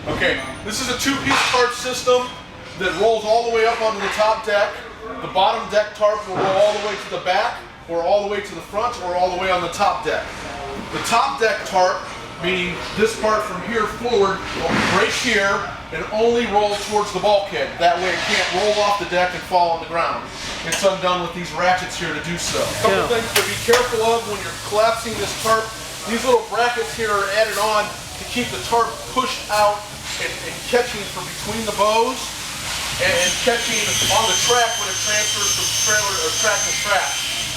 Okay, this is a two-piece tarp system that rolls all the way up onto the top deck. The bottom deck tarp will roll all the way to the back, or all the way to the front, or all the way on the top deck. The top deck tarp, meaning this part from here forward, will break here and only roll towards the bulkhead. That way it can't roll off the deck and fall on the ground. It's undone with these ratchets here to do so. A couple things to be careful of when you're collapsing this tarp. These little brackets here are added on to keep the tarp pushed out and catching from between the bows and catching on the track when it transfers from trailer or track to track.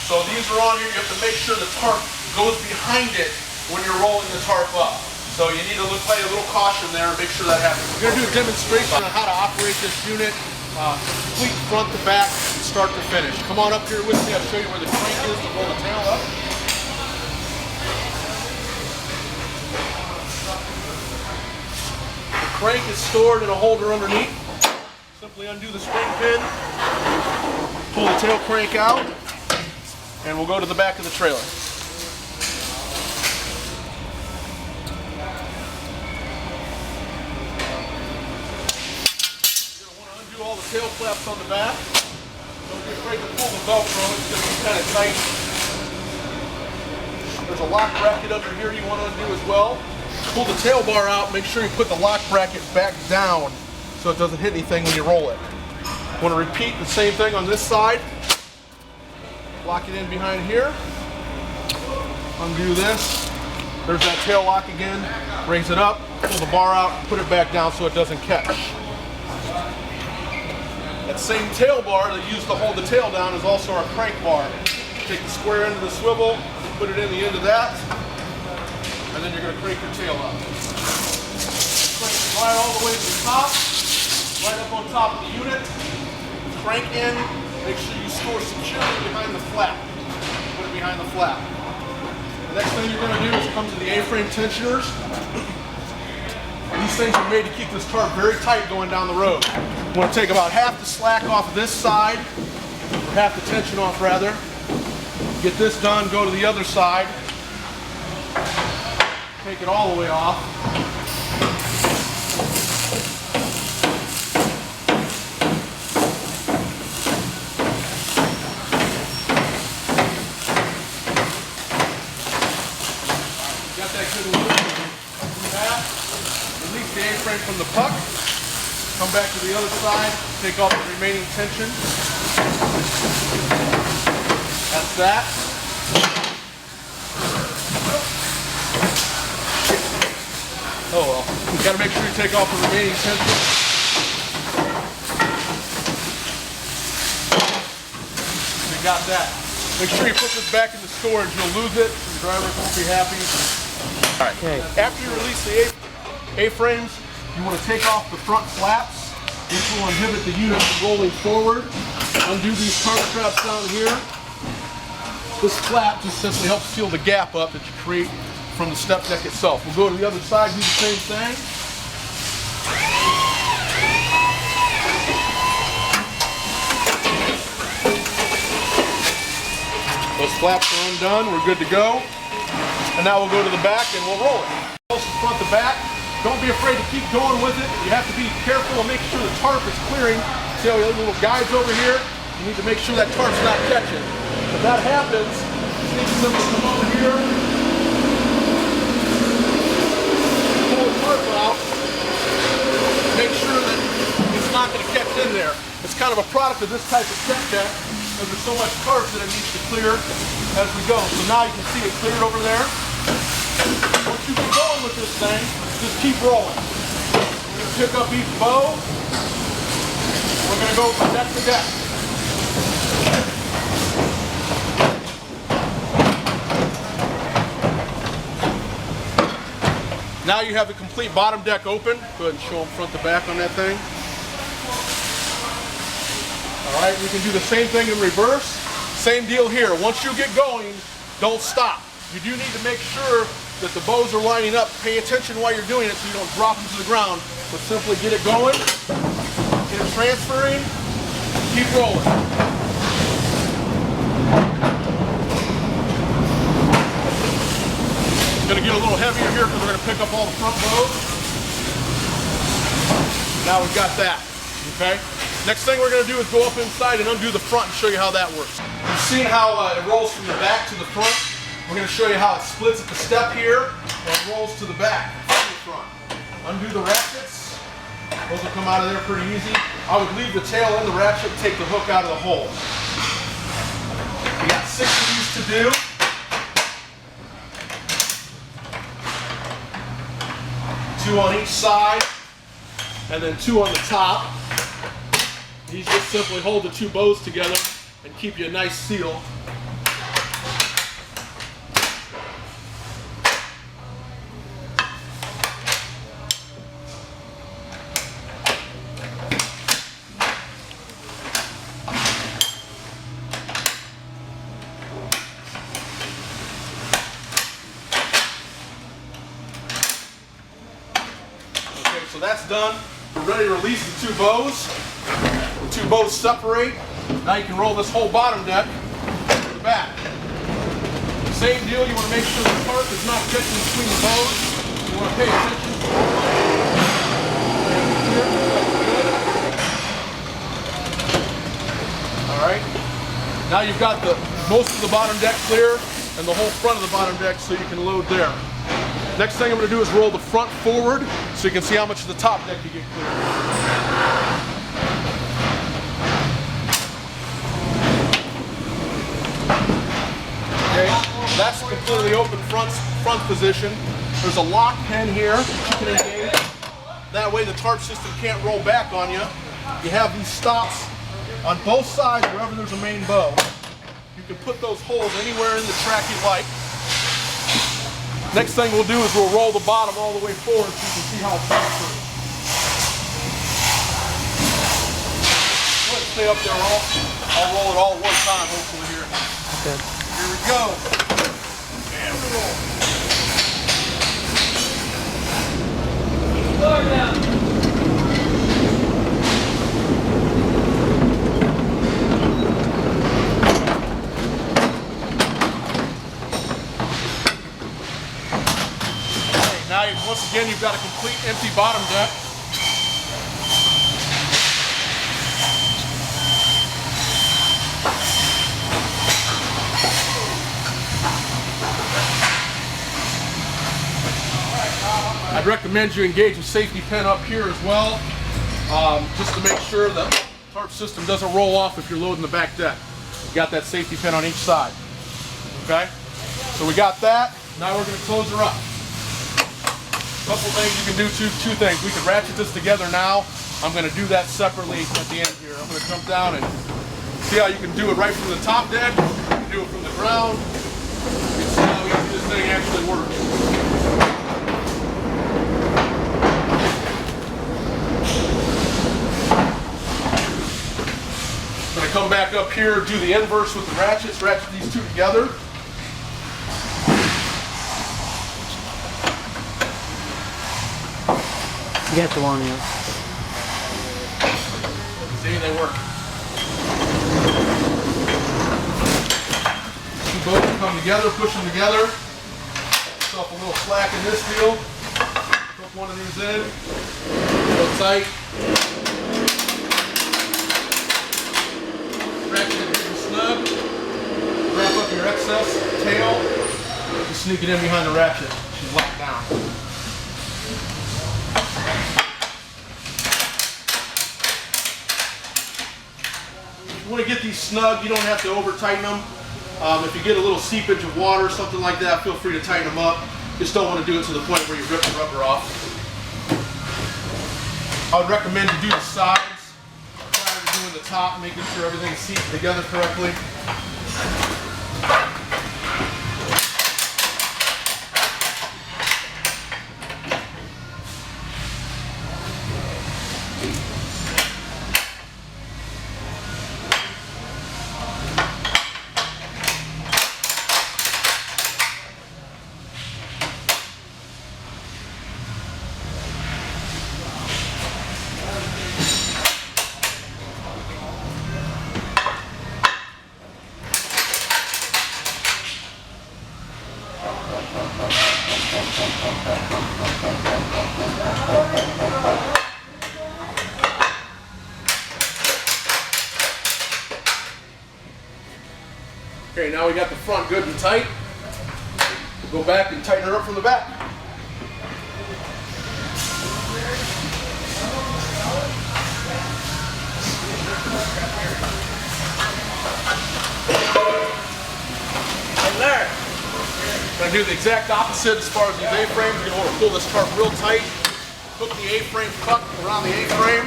So these are on here. You have to make sure the tarp goes behind it when you're rolling the tarp up. So you need to play a little caution there and make sure that happens. We're going to do a demonstration on how to operate this unit, complete front to back, start to finish. Come on up here with me. I'll show you where the crank is to roll the tail up. The crank is stored in a holder underneath. Simply undo the spring pin, pull the tail crank out, and we'll go to the back of the trailer. All the tail flaps on the back. Don't be afraid to pull the Velcro, it's going to be kind of tight. There's a lock bracket under here you want to undo as well. Pull the tail bar out, make sure you put the lock bracket back down so it doesn't hit anything when you roll it. You want to repeat the same thing on this side. Lock it in behind here. Undo this. There's that tail lock again. Raise it up, pull the bar out, put it back down so it doesn't catch. That same tail bar that you used to hold the tail down is also our crank bar. Take the square end of the swivel, put it in the end of that, and then you're going to crank your tail up. Crank it right all the way to the top, right up on top of the unit. Crank in, make sure you store securely behind the flap. Put it behind the flap. The next thing you're going to do is come to the A-frame tensioners. These things are made to keep this tarp very tight going down the road. You want to take about half the slack off of this side, or half the tension off rather. Get this done, go to the other side. Take it all the way off. Got that good loop. Do that. Release the A-frame from the puck. Come back to the other side, take off the remaining tension. That's that. Oh well, you gotta make sure you take off the remaining tension. You got that. Make sure you put this back in the storage, you'll lose it, the driver won't be happy. All right, okay. After you release the A-frames, you want to take off the front flaps. This will inhibit the unit from rolling forward. Undo these tarp straps down here. This flap just simply helps seal the gap up that you create from the step deck itself. We'll go to the other side, do the same thing. Those flaps are undone, we're good to go. And now we'll go to the back and we'll roll it. Front to back. Don't be afraid to keep going with it. You have to be careful and make sure the tarp is clearing. See how we have little guides over here? You need to make sure that tarp's not catching. If that happens, just need to simply come over here, pull the tarp out, make sure that it's not going to catch in there. It's kind of a product of this type of step deck because there's so much tarp that it needs to clear as we go. So now you can see it cleared over there. Once you get going with this thing, just keep rolling. We're going to pick up each bow. We're going to go from deck to deck. Now you have the complete bottom deck open. Go ahead and show them front to back on that thing. All right, we can do the same thing in reverse. Same deal here. Once you get going, don't stop. You do need to make sure that the bows are lining up. Pay attention while you're doing it so you don't drop them to the ground, but simply get it going, get it transferring, keep rolling. It's going to get a little heavier here because we're going to pick up all the front bows. Now we've got that, okay? Next thing we're gonna do is go up inside and undo the front and show you how that works. You've seen how it rolls from the back to the front. We're gonna show you how it splits at the step here and it rolls to the back from the front. Undo the ratchets. Those will come out of there pretty easy. I would leave the tail in the ratchet, take the hook out of the hole. We got 6 of these to do. 2 on each side, and then 2 on the top. These just simply hold the 2 bows together and keep you a nice seal. So that's done. We're ready to release the 2 bows. The 2 bows separate. Now you can roll this whole bottom deck to the back. Same deal, you want to make sure the tarp is not catching between the bows. You want to pay attention. Alright. Now you've got most of the bottom deck clear and the whole front of the bottom deck so you can load there. Next thing I'm going to do is roll the front forward so you can see how much of the top deck you get clear. Okay, that's the completely open front position. There's a lock pin here that you can engage. That way the tarp system can't roll back on you. You have these stops on both sides wherever there's a main bow. You can put those holes anywhere in the track you like. Next thing we'll do is we'll roll the bottom all the way forward so you can see how it's transferred. Go ahead and stay up there, I'll roll it all at one time, hopefully here. Okay. Here we go. And we roll. Lower down. Now, once again, you've got a complete empty bottom deck. I'd recommend you engage a safety pin up here as well, just to make sure the tarp system doesn't roll off if you're loading the back deck. You got that safety pin on each side. Okay? So we got that. Now we're going to close her up. Couple things you can do, two things. We can ratchet this together now. I'm going to do that separately at the end here. I'm going to come down and see how you can do it right from the top deck. You can do it from the ground. You can see how easy this thing actually works. I'm going to come back up here, do the inverse with the ratchets, ratchet these 2 together. You have to warm you. See, they work. 2 boats come together, push them together. Get yourself a little slack in this deal. Put one of these in. Real tight. Ratchet it and snug. Wrap up your excess tail. Just sneak it in behind the ratchet. She's locked down. You want to get these snug, you don't have to over tighten them. If you get a little seepage of water, something like that, feel free to tighten them up. Just don't want to do it to the point where you rip the rubber off. I would recommend you do the sides prior to doing the top, making sure everything's seated together correctly. front good and tight. Go back and tighten her up from the back. And there. Gonna do the exact opposite as far as these A-frames. You're gonna want to pull this tarp real tight. Hook the A-frame cup around the A-frame.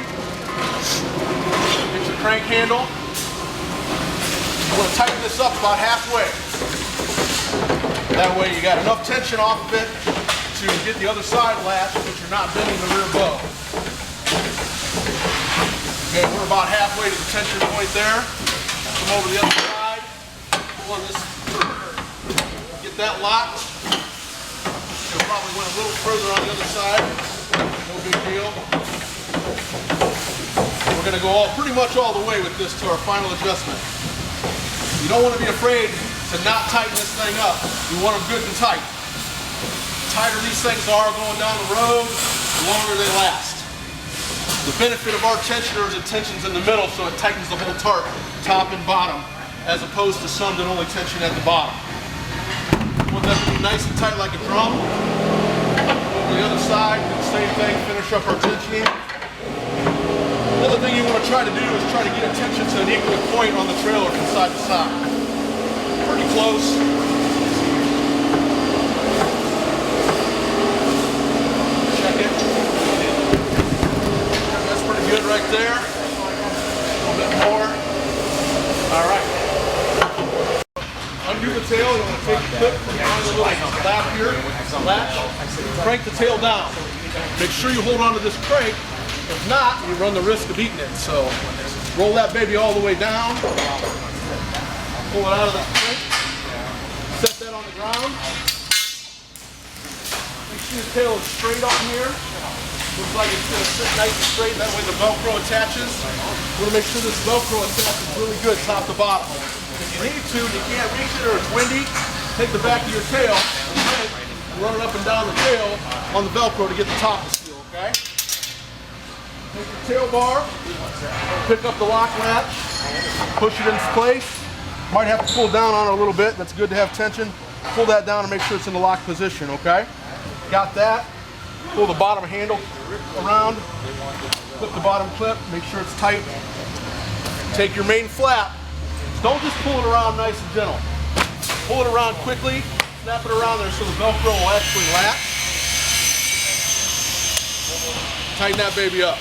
Get your crank handle. I'm gonna tighten this up about halfway. That way you got enough tension off of it to get the other side latched, but you're not bending the rear bow. Okay, we're about halfway to the tension point there. Come over to the other side. Pull on this. Get that locked. You'll probably went a little further on the other side. No big deal. We're going to go pretty much all the way with this to our final adjustment. You don't want to be afraid to not tighten this thing up. You want them good and tight. The tighter these things are going down the road, the longer they last. The benefit of our tensioner is it tensions in the middle, so it tightens the whole tarp, top and bottom, as opposed to some that only tension at the bottom. We want that to be nice and tight like a drum. Over the other side, do the same thing, finish up our tensioning. Another thing you want to try to do is try to get tension to an equal point on the trailer from side to side. Pretty close. Check it. That's pretty good right there. A little bit more. All right. Undo the tail. You want to take the clip from behind the little flap here. Latch. Crank the tail down. Make sure you hold on to this crank. If not, you run the risk of eating it. So roll that baby all the way down. Pull it out of the crank. Set that on the ground. Make sure the tail is straight on here. Looks like it's going to sit nice and straight. That way the Velcro attaches. We're going to make sure this Velcro attaches really good top to bottom. If you need to, you can't reach it or it's windy, take the back of your tail and run it up and down the tail on the Velcro to get the top to seal, okay? Take your tail bar, pick up the lock latch, push it into place. Might have to pull down on it a little bit. That's good to have tension. Pull that down and make sure it's in the lock position, okay? Got that. Pull the bottom handle around. Clip the bottom clip. Make sure it's tight. Take your main flap. Don't just pull it around nice and gentle. Pull it around quickly. Snap it around there so the Velcro will actually latch. Tighten that baby up.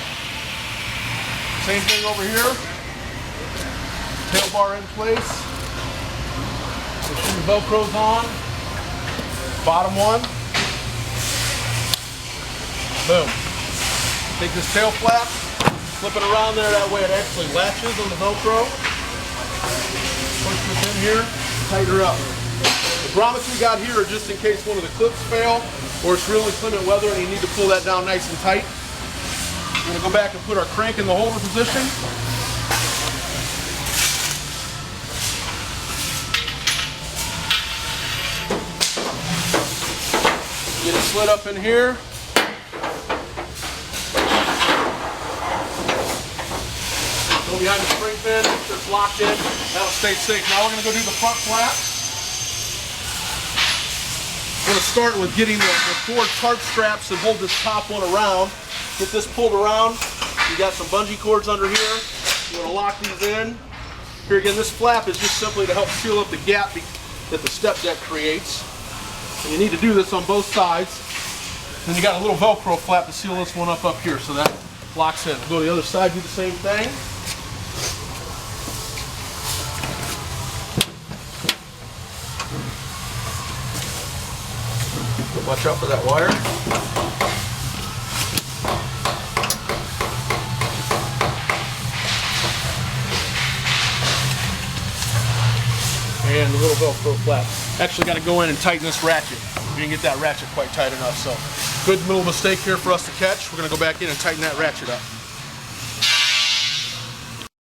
Same thing over here. Tail bar in place. Make sure your Velcro's on. Bottom one. Boom. Take this tail flap, flip it around there, that way it actually latches on the Velcro. Push this in here, tighten her up. The grommets we got here are just in case one of the clips fail or it's really inclement weather and you need to pull that down nice and tight. We're going to go back and put our crank in the holder position. Get it slid up in here. Go behind the spring pin, make sure it's locked in. That'll stay safe. Now we're going to go do the front flap. We're going to start with getting the 4 tarp straps that hold this top one around. Get this pulled around. You got some bungee cords under here. You want to lock these in. Here again, this flap is just simply to help seal up the gap that the step deck creates. And you need to do this on both sides. Then you got a little Velcro flap to seal this one up here so that locks in. Go to the other side, do the same thing. Watch out for that wire. And the little Velcro flap. Actually got to go in and tighten this ratchet. We didn't get that ratchet quite tight enough, so good little mistake here for us to catch. We're going to go back in and tighten that ratchet up.